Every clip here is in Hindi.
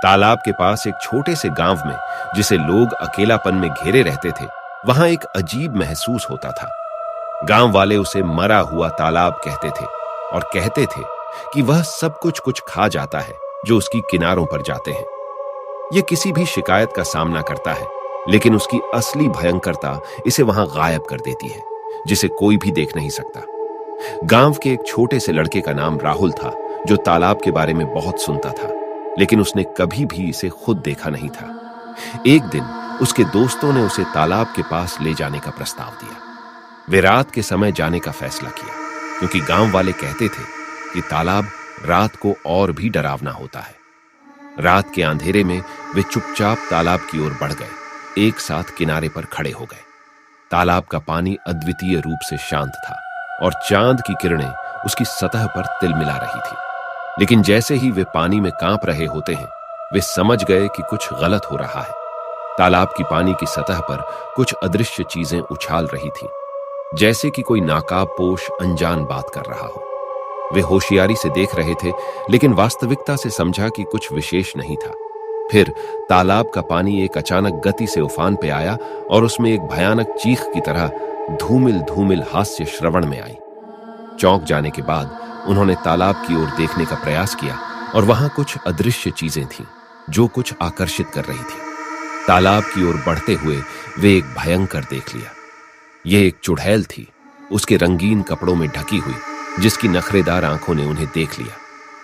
तालाब के पास एक छोटे से गांव में, जिसे लोग अकेलापन में घेरे रहते थे, वहां एक अजीब महसूस होता था। गांव वाले उसे मरा हुआ तालाब कहते थे और कहते थे कि वह सब कुछ खा जाता है जो उसकी किनारों पर जाते हैं। यह किसी भी शिकायत का सामना करता है, लेकिन उसकी असली भयंकरता इसे वहां गायब कर देती है, जिसे कोई भी देख नहीं सकता। गांव के एक छोटे से लड़के का नाम राहुल था, जो तालाब के बारे में बहुत सुनता था, लेकिन उसने कभी भी इसे खुद देखा नहीं था। एक दिन उसके दोस्तों ने उसे तालाब के पास ले जाने का प्रस्ताव दिया। वे रात के समय जाने का फैसला किया, क्योंकि गांव वाले कहते थे कि तालाब रात को और भी डरावना होता है। रात के अंधेरे में वे चुपचाप तालाब की ओर बढ़ गए, एक साथ किनारे पर खड़े हो गए। तालाब का पानी अद्वितीय रूप से शांत था और चांद की किरणें उसकी सतह पर तिलमिला रही थी। लेकिन जैसे ही वे पानी में कांप रहे होते हैं, वे समझ गए कि कुछ गलत हो रहा है। तालाब की पानी की सतह पर कुछ अदृश्य चीजें उछाल रही थीं, जैसे कि कोई नाकाबपोश अनजान बात कर रहा हो। वे होशियारी से देख रहे थे, लेकिन वास्तविकता से समझा कि कुछ विशेष नहीं था। फिर तालाब का पानी एक अचानक गति से उफान पे आया और उसमें एक भयानक चीख की तरह धूमिल धूमिल हास्य श्रवण में आई। चौंक जाने के बाद उन्होंने तालाब की ओर देखने का प्रयास किया और वहां कुछ अदृश्य चीजें थीं, जो कुछ आकर्षित कर रही थी। तालाब की ओर बढ़ते हुए वे एक भयंकर देख लिया। यह एक चुड़ैल थी, उसके रंगीन कपड़ों में ढकी हुई, जिसकी नखरेदार आंखों ने उन्हें देख लिया।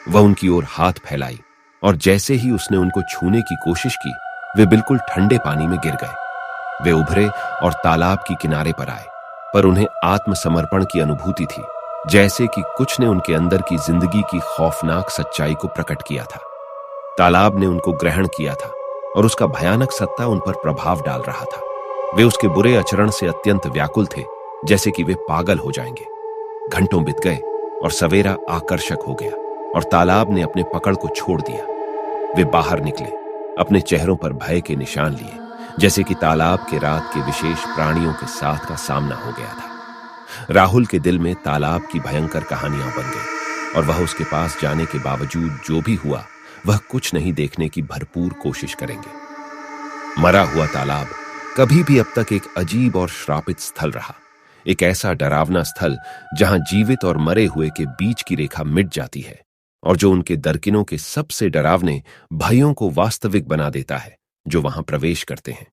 वह उनकी ओर हाथ फैलाई और जैसे ही उसने उनको छूने की कोशिश की, वे बिल्कुल ठंडे पानी में गिर गए। वे उभरे और तालाब की किनारे पर आए, पर उन्हें आत्मसमर्पण की अनुभूति थी, जैसे कि कुछ ने उनके अंदर की जिंदगी की खौफनाक सच्चाई को प्रकट किया था। तालाब ने उनको ग्रहण किया था और उसका भयानक सत्ता उन पर प्रभाव डाल रहा था। वे उसके बुरे आचरण से अत्यंत व्याकुल थे, जैसे कि वे पागल हो जाएंगे। घंटों बीत गए और सवेरा आकर्षक हो गया और तालाब ने अपने पकड़ को छोड़ दिया। वे बाहर निकले, अपने चेहरों पर भय के निशान लिए, जैसे कि तालाब के रात के विशेष प्राणियों के साथ का सामना हो गया था। राहुल के दिल में तालाब की भयंकर कहानियां बन गई और वह उसके पास जाने के बावजूद जो भी हुआ, वह कुछ नहीं देखने की भरपूर कोशिश करेंगे। मरा हुआ तालाब कभी भी अब तक एक अजीब और श्रापित स्थल रहा, एक ऐसा डरावना स्थल जहां जीवित और मरे हुए के बीच की रेखा मिट जाती है और जो उनके दरकिनों के सबसे डरावने भयों को वास्तविक बना देता है, जो वहां प्रवेश करते हैं।